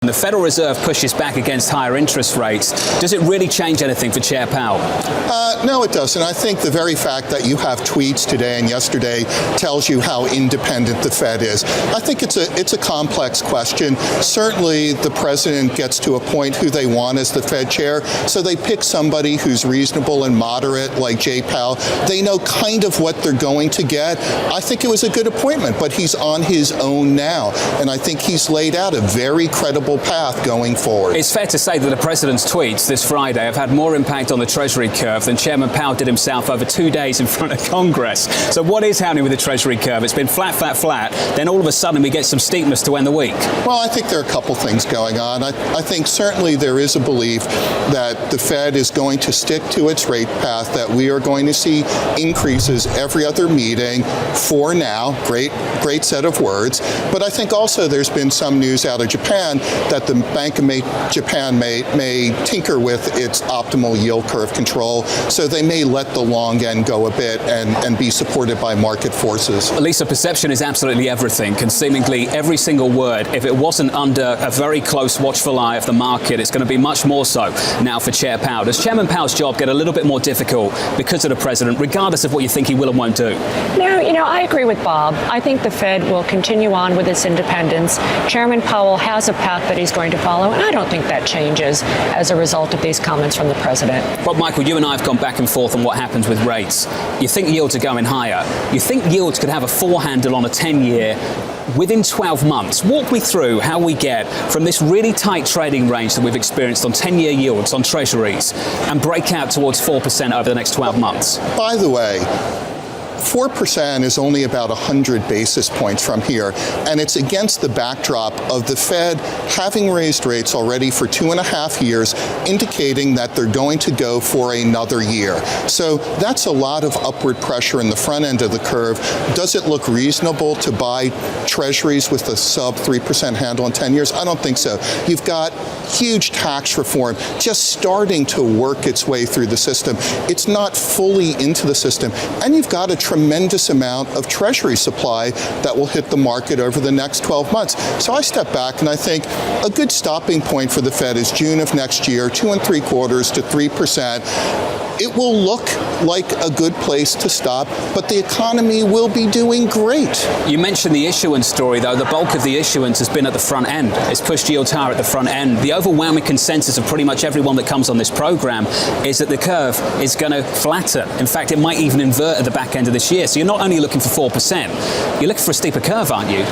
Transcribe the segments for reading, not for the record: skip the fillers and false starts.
The Federal Reserve pushes back against higher interest rates. Does it really change anything for Chair Powell? No, it doesn't. I think the very fact that you have tweets today and yesterday tells you how independent the Fed is. I think it's a complex question. Certainly, the president gets to appoint who they want as the Fed chair, so they pick somebody who's reasonable and moderate, like Jay Powell. They know kind of what they're going to get. I think it was a good appointment, but he's on his own now, and I think he's laid out a very credible path going forward. It's fair to say that the president's tweets this Friday have had more impact on the Treasury curve than Chairman Powell did himself over 2 days in front of Congress. So what is happening with the Treasury curve? It's been flat, flat, flat. Then all of a sudden we get some steepness to end the week. Well, I think there are a couple things going on. I think certainly there is a belief that the Fed is going to stick to its rate path, that we are going to see increases every other meeting for now. Great set of words. But I think also there's been some news out of Japan that the Bank of Japan may tinker with its optimal yield curve control, so they may let the long end go a bit and be supported by market forces. Lisa, perception is absolutely everything, and seemingly every single word, if it wasn't under a very close watchful eye of the market, it's going to be much more so now for Chair Powell. Does Chairman Powell's job get a little bit more difficult because of the president, regardless of what you think he will and won't do? No, I agree with Bob. I think the Fed will continue on with its independence. Chairman Powell has a path that he's going to follow, and I don't think that changes as a result of these comments from the president. Bob, Michael, you and I have gone back and forth on what happens with rates. You think yields are going higher. You think yields could have a 4 handle on a 10-year within 12 months. Walk me through how we get from this really tight trading range that we've experienced on 10-year yields on treasuries and break out towards 4% over the next 12 months. By the way, 4% is only about 100 basis points from here, and it's against the backdrop of the Fed having raised rates already for 2.5 years, indicating that they're going to go for another year. So that's a lot of upward pressure in the front end of the curve. Does it look reasonable to buy treasuries with a sub 3% handle in 10 years? I don't think so. You've got huge tax reform just starting to work its way through the system. It's not fully into the system, and you've got a tremendous amount of treasury supply that will hit the market over the next 12 months. So I step back and I think a good stopping point for the Fed is June of next year, 2.75% to 3%. It will look like a good place to stop, but the economy will be doing great. You mentioned the issuance story, though. The bulk of the issuance has been at the front end. It's pushed yields higher at the front end. The overwhelming consensus of pretty much everyone that comes on this program is that the curve is going to flatten. In fact, it might even invert at the back end of this year. So you're not only looking for 4%, you're looking for a steeper curve, aren't you?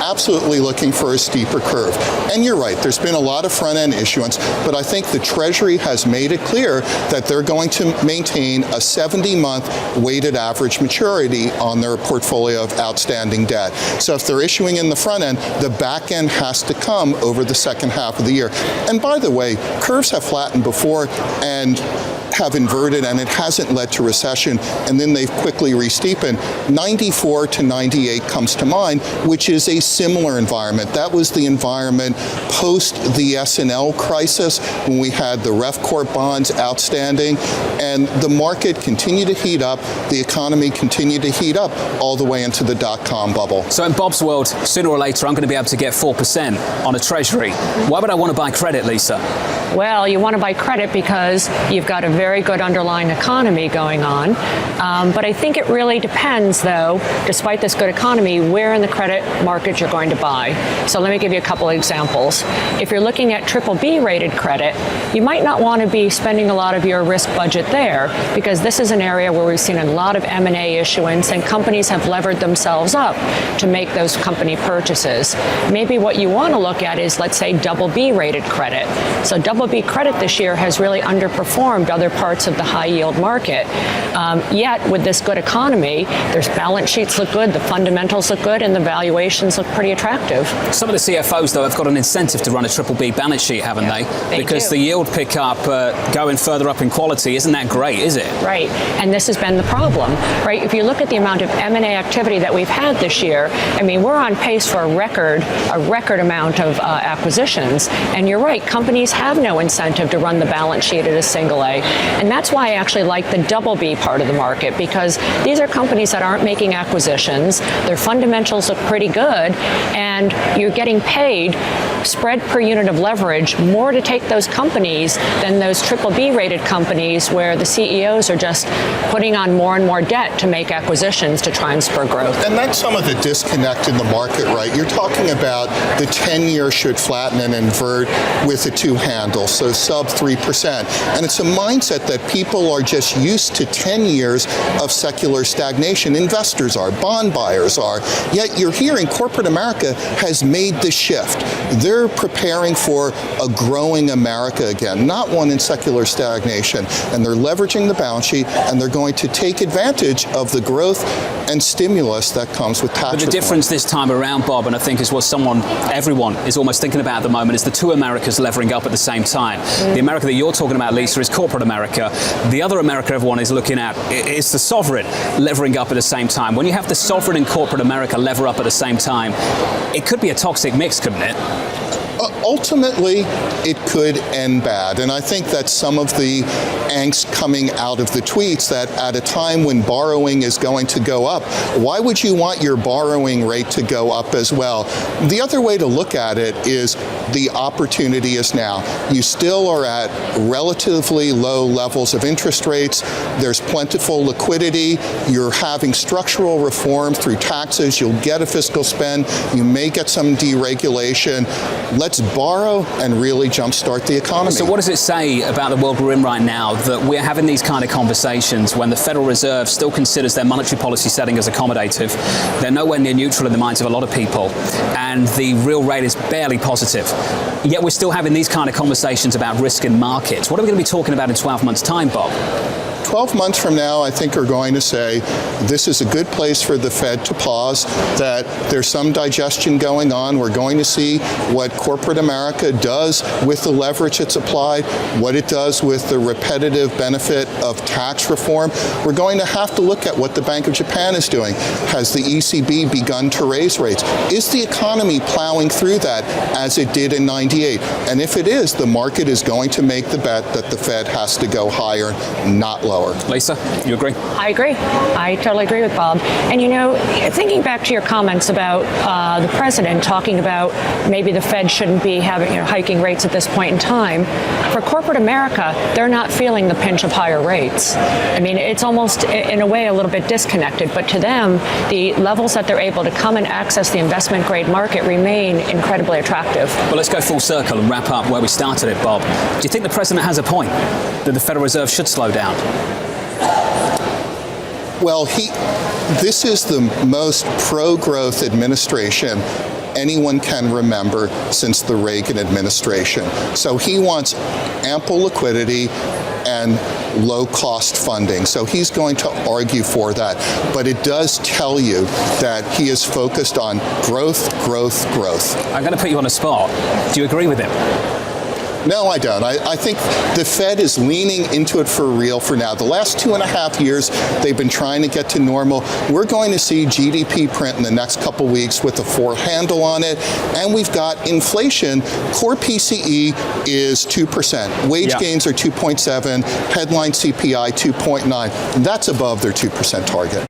Absolutely looking for a steeper curve. And you're right, there's been a lot of front-end issuance, but I think the Treasury has made it clear that they're going to maintain a 70-month weighted average maturity on their portfolio of outstanding debt. So if they're issuing in the front end, the back end has to come over the second half of the year. And by the way, curves have flattened before and have inverted, and it hasn't led to recession, and then they've quickly re-steepened. 94 to 98 comes to mind, which is a similar environment. That was the environment post the S&L crisis when we had the Ref Corp bonds outstanding, and the market continued to heat up, the economy continued to heat up all the way into the dot-com bubble. So in Bob's world, sooner or later, I'm going to be able to get 4% on a treasury. Why would I want to buy credit, Lisa? Well, you want to buy credit because you've got a very good underlying economy going on. But I think it really depends, though, despite this good economy, where in the credit market you're going to buy. So let me give you a couple of examples. If you're looking at BBB rated credit, you might not want to be spending a lot of your risk budget there, because this is an area where we've seen a lot of M&A issuance and companies have levered themselves up to make those company purchases. Maybe what you want to look at is, let's say, BB rated credit. So BB credit this year has really underperformed other parts of the high yield market. Yet with this good economy, their balance sheets look good, the fundamentals look good, and the valuations look pretty attractive. Some of the CFOs, though, have got an incentive to run a BBB balance sheet, haven't they? Because the yield pickup going further up in quality, isn't that great, is it? Right, and this has been the problem, right? If you look at the amount of M&A activity that we've had this year, I mean, we're on pace for a record amount of acquisitions, and you're right, companies have no incentive to run the balance sheet at a single A. And that's why I actually like the double B part of the market, because these are companies that aren't making acquisitions, their fundamentals look pretty good, and you're getting paid spread per unit of leverage more to take those companies than those triple B rated companies where the CEOs are just putting on more and more debt to make acquisitions to try and spur growth. And that's some of the disconnect in the market, right? You're talking about the 10-year should flatten and invert with a 2 handle, so sub 3%. And it's a mindset that people are just used to 10 years of secular stagnation. Investors are, bond buyers are. Yet you're hearing corporate America has made the shift. They're preparing for a growing America again, not one in secular stagnation. And they're leveraging the balance sheet, and they're going to take advantage of the growth and stimulus that comes with tax But the reform. difference this time around, Bob, and I think is what everyone is almost thinking about at the moment, is the two Americas levering up at the same time. The America that you're talking about, Lisa, is corporate America. The other America everyone is looking at is the sovereign levering up at the same time. When you have the sovereign and corporate America lever up at the same time, it could be a toxic mix, couldn't it? Ultimately, it could end bad. And I think that some of the angst coming out of the tweets that at a time when borrowing is going to go up, why would you want your borrowing rate to go up as well? The other way to look at it is the opportunity is now. You still are at relatively low levels of interest rates. There's plentiful liquidity. You're having structural reform through taxes. You'll get a fiscal spend. You may get some deregulation. Let's borrow and really jumpstart the economy. So what does it say about the world we're in right now that we're having these kind of conversations when the Federal Reserve still considers their monetary policy setting as accommodative? They're nowhere near neutral in the minds of a lot of people, and the real rate is barely positive. Yet we're still having these kind of conversations about risk in markets. What are we going to be talking about in 12 months' time, Bob? 12 months from now, I think, are going to say this is a good place for the Fed to pause, that there's some digestion going on. We're going to see what corporate America does with the leverage it's applied, what it does with the repetitive benefit of tax reform. We're going to have to look at what the Bank of Japan is doing. Has the ECB begun to raise rates? Is the economy plowing through that as it did in '98? And if it is, the market is going to make the bet that the Fed has to go higher, not lower. Lisa, you agree? I agree. I totally agree with Bob. And you know, thinking back to your comments about the president talking about maybe the Fed shouldn't be having, hiking rates at this point in time, for corporate America, they're not feeling the pinch of higher rates. I mean, it's almost in a way a little bit disconnected, but to them, the levels that they're able to come and access the investment grade market remain incredibly attractive. Well, let's go full circle and wrap up where we started it, Bob. Do you think the president has a point that the Federal Reserve should slow down? Well, this is the most pro-growth administration anyone can remember since the Reagan administration. So he wants ample liquidity and low-cost funding. So he's going to argue for that. But it does tell you that he is focused on growth, growth, growth. I'm going to put you on a spot. Do you agree with him? No, I don't. I think the Fed is leaning into it for real for now. The last 2.5 years, they've been trying to get to normal. We're going to see GDP print in the next couple weeks with a 4 handle on it. And we've got inflation. Core PCE is 2%. Wage gains are 2.7. Headline CPI 2.9. That's above their 2% target.